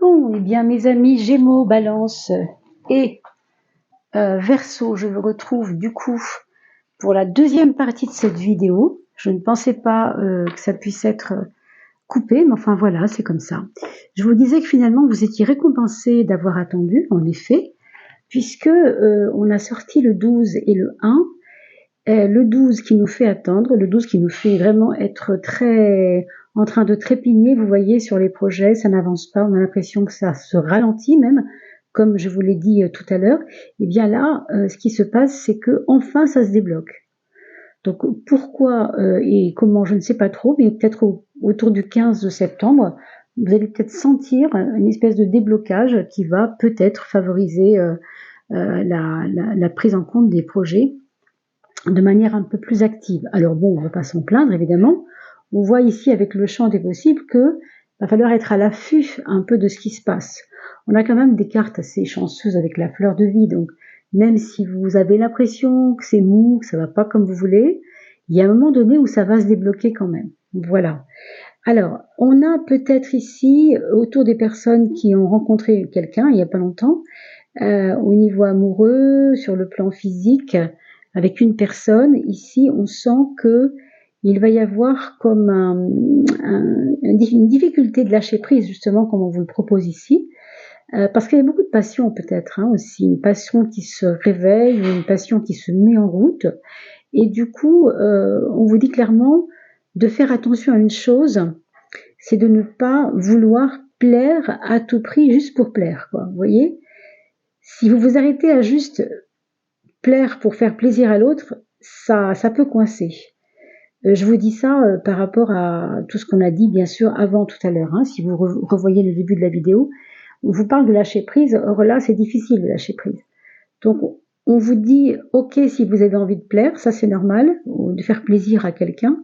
Bon, eh bien mes amis Gémeaux, Balance et Verseau, je vous retrouve du coup pour la deuxième partie de cette vidéo. Je ne pensais pas que ça puisse être coupé, mais enfin voilà, c'est comme ça. Je vous disais que finalement vous étiez récompensés d'avoir attendu, en effet, puisque on a sorti le 12 et le 1. Le 12 qui nous fait attendre, le 12 qui nous fait vraiment être très en train de trépigner, vous voyez, sur les projets, ça n'avance pas, on a l'impression que ça se ralentit même, comme je vous l'ai dit tout à l'heure. Et bien là, ce qui se passe, c'est que enfin ça se débloque. Donc pourquoi et comment, je ne sais pas trop, mais peut-être autour du 15 septembre, vous allez peut-être sentir une espèce de déblocage qui va peut-être favoriser la prise en compte des projets de manière un peu plus active. Alors bon, on ne va pas s'en plaindre évidemment. On voit ici avec le champ des possibles que va falloir être à l'affût un peu de ce qui se passe. On a quand même des cartes assez chanceuses avec la fleur de vie, donc même si vous avez l'impression que c'est mou, que ça va pas comme vous voulez, il y a un moment donné où ça va se débloquer quand même. Voilà. Alors, on a peut-être ici, autour des personnes qui ont rencontré quelqu'un il n'y a pas longtemps, au niveau amoureux, sur le plan physique, avec une personne, ici, on sent que il va y avoir comme une difficulté de lâcher prise, justement, comme on vous le propose ici, parce qu'il y a beaucoup de passion peut-être, aussi, une passion qui se réveille, une passion qui se met en route, et du coup, on vous dit clairement de faire attention à une chose, c'est de ne pas vouloir plaire à tout prix juste pour plaire, quoi, vous voyez ? Si vous vous arrêtez à juste plaire pour faire plaisir à l'autre, ça peut coincer. Je vous dis ça par rapport à tout ce qu'on a dit, bien sûr, avant tout à l'heure. Si vous revoyez le début de la vidéo, on vous parle de lâcher prise. Or là, c'est difficile de lâcher prise. Donc, on vous dit, ok, si vous avez envie de plaire, ça c'est normal, de faire plaisir à quelqu'un,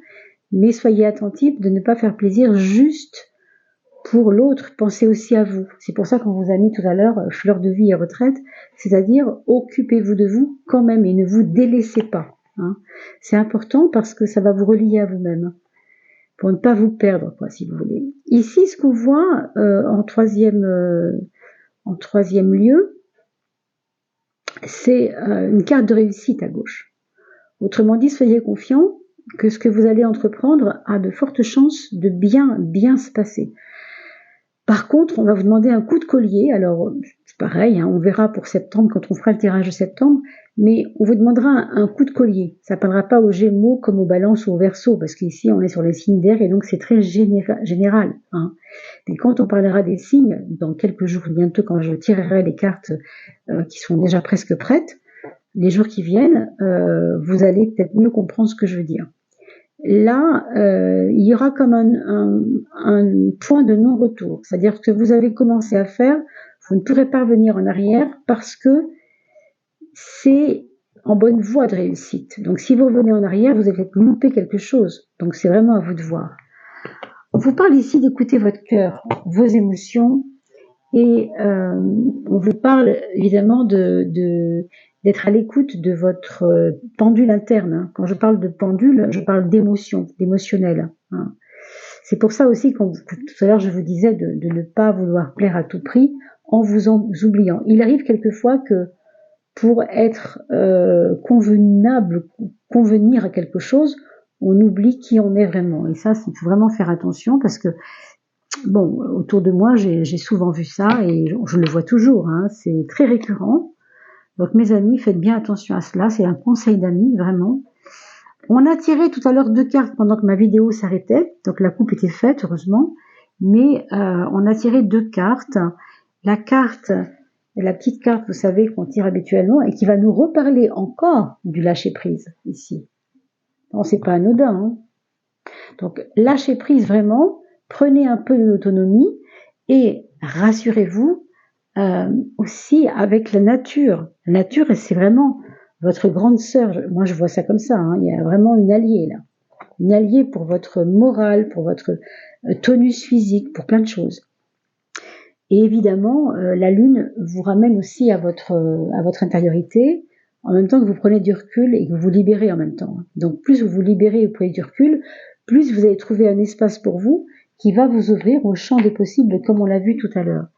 mais soyez attentifs de ne pas faire plaisir juste pour l'autre, pensez aussi à vous. C'est pour ça qu'on vous a mis tout à l'heure fleur de vie et retraite, c'est-à-dire occupez-vous de vous quand même et ne vous délaissez pas. C'est important parce que ça va vous relier à vous-même, pour ne pas vous perdre, quoi, si vous voulez. Ici, ce qu'on voit en troisième lieu, c'est une carte de réussite à gauche. Autrement dit, soyez confiants que ce que vous allez entreprendre a de fortes chances de bien se passer. Par contre, on va vous demander un coup de collier. Alors, c'est pareil, on verra pour septembre quand on fera le tirage de septembre, mais on vous demandera un coup de collier. Ça ne parlera pas aux Gémeaux comme aux Balances ou aux Verseaux, parce qu'ici, on est sur les signes d'air et donc c'est très général. Mais quand on parlera des signes, dans quelques jours bientôt, quand je tirerai les cartes qui sont déjà presque prêtes, les jours qui viennent, vous allez peut-être mieux comprendre ce que je veux dire. Là, il y aura comme un point de non-retour. C'est-à-dire que vous avez commencé à faire, vous ne pourrez pas revenir en arrière parce que c'est en bonne voie de réussite. Donc si vous revenez en arrière, vous allez louper quelque chose. Donc c'est vraiment à vous de voir. On vous parle ici d'écouter votre cœur, vos émotions, et on vous parle évidemment d'être à l'écoute de votre pendule interne. Quand je parle de pendule, je parle d'émotion, d'émotionnel. C'est pour ça aussi que tout à l'heure je vous disais de ne pas vouloir plaire à tout prix en vous oubliant. Il arrive quelquefois que pour être convenable, convenir à quelque chose, on oublie qui on est vraiment. Et ça, il faut vraiment faire attention parce que bon, autour de moi, j'ai souvent vu ça et je le vois toujours, c'est très récurrent. Donc mes amis, faites bien attention à cela, c'est un conseil d'amis, vraiment. On a tiré tout à l'heure 2 cartes pendant que ma vidéo s'arrêtait, donc la coupe était faite, heureusement, mais on a tiré 2 cartes. La petite carte, vous savez, qu'on tire habituellement et qui va nous reparler encore du lâcher-prise, ici. Non, c'est pas anodin, Donc lâcher prise vraiment, prenez un peu d'autonomie et rassurez-vous aussi avec la nature. La nature, c'est vraiment votre grande sœur. Moi, je vois ça comme ça. Il y a vraiment une alliée là. Une alliée pour votre morale, pour votre tonus physique, pour plein de choses. Et évidemment, la Lune vous ramène aussi à votre intériorité, en même temps que vous prenez du recul et que vous vous libérez en même temps. Donc plus vous vous libérez et vous prenez du recul, plus vous allez trouver un espace pour vous qui va vous ouvrir au champ des possibles, comme on l'a vu tout à l'heure.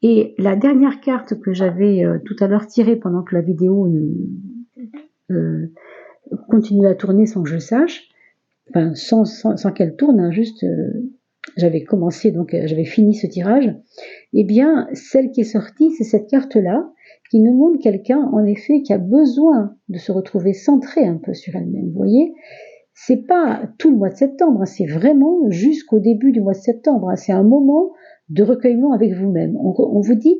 Et la dernière carte que j'avais tout à l'heure tirée pendant que la vidéo continue à tourner sans que je sache, enfin sans qu'elle tourne, hein, juste j'avais commencé, donc j'avais fini ce tirage, eh bien celle qui est sortie, c'est cette carte-là, qui nous montre quelqu'un en effet qui a besoin de se retrouver centré un peu sur elle-même, vous voyez. C'est pas tout le mois de septembre, hein, c'est vraiment jusqu'au début du mois de septembre, hein, c'est un moment de recueillement avec vous-même. On vous dit,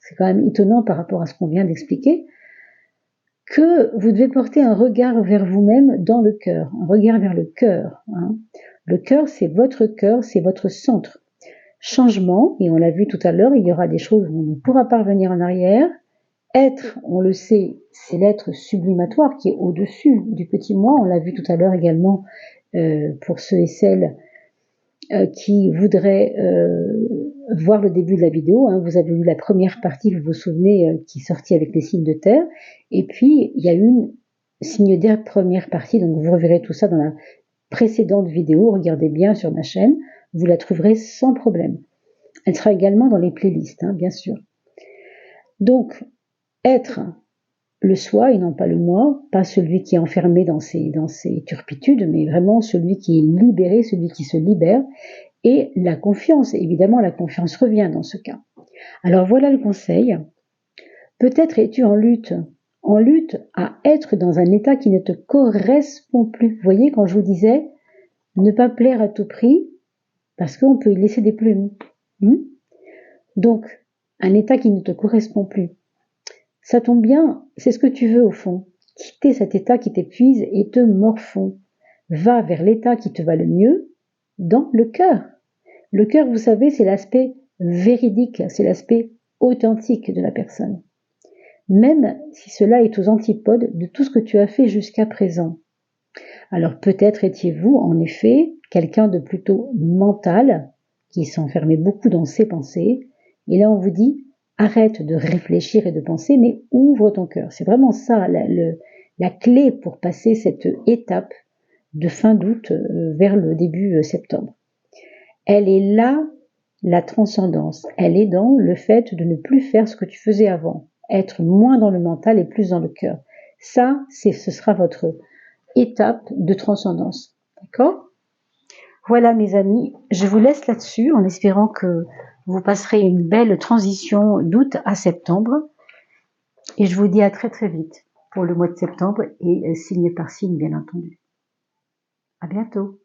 c'est quand même étonnant par rapport à ce qu'on vient d'expliquer, que vous devez porter un regard vers vous-même dans le cœur, un regard vers le cœur. Hein. Le cœur, c'est votre centre. Changement, et on l'a vu tout à l'heure, il y aura des choses où on ne pourra pas revenir en arrière. Être, on le sait, c'est l'être sublimatoire qui est au-dessus du petit moi. On l'a vu tout à l'heure également pour ceux et celles qui voudraient voir le début de la vidéo. Hein. Vous avez vu la première partie, vous vous souvenez, qui est sortie avec les signes de terre. Et puis, il y a une signe d'air première partie. Donc, vous reverrez tout ça dans la précédente vidéo. Regardez bien sur ma chaîne. Vous la trouverez sans problème. Elle sera également dans les playlists, hein, bien sûr. Donc, être le soi et non pas le moi, pas celui qui est enfermé dans ses turpitudes, mais vraiment celui qui est libéré, celui qui se libère, et la confiance. Évidemment, la confiance revient dans ce cas. Alors voilà le conseil. Peut-être es-tu en lutte à être dans un état qui ne te correspond plus. Vous voyez, quand je vous disais, ne pas plaire à tout prix, parce qu'on peut y laisser des plumes. Donc, un état qui ne te correspond plus. Ça tombe bien, c'est ce que tu veux au fond. Quitter cet état qui t'épuise et te morfond. Va vers l'état qui te va le mieux, dans le cœur. Le cœur, vous savez, c'est l'aspect véridique, c'est l'aspect authentique de la personne. Même si cela est aux antipodes de tout ce que tu as fait jusqu'à présent. Alors peut-être étiez-vous, en effet, quelqu'un de plutôt mental, qui s'enfermait beaucoup dans ses pensées, et là on vous dit, arrête de réfléchir et de penser, mais ouvre ton cœur. C'est vraiment ça, la clé pour passer cette étape de fin d'août vers le début septembre. Elle est là, la transcendance. Elle est dans le fait de ne plus faire ce que tu faisais avant. Être moins dans le mental et plus dans le cœur. Ça, ce sera votre étape de transcendance. D'accord ? Voilà mes amis, je vous laisse là-dessus en espérant que vous passerez une belle transition d'août à septembre. Et je vous dis à très très vite pour le mois de septembre et signe par signe bien entendu. À bientôt.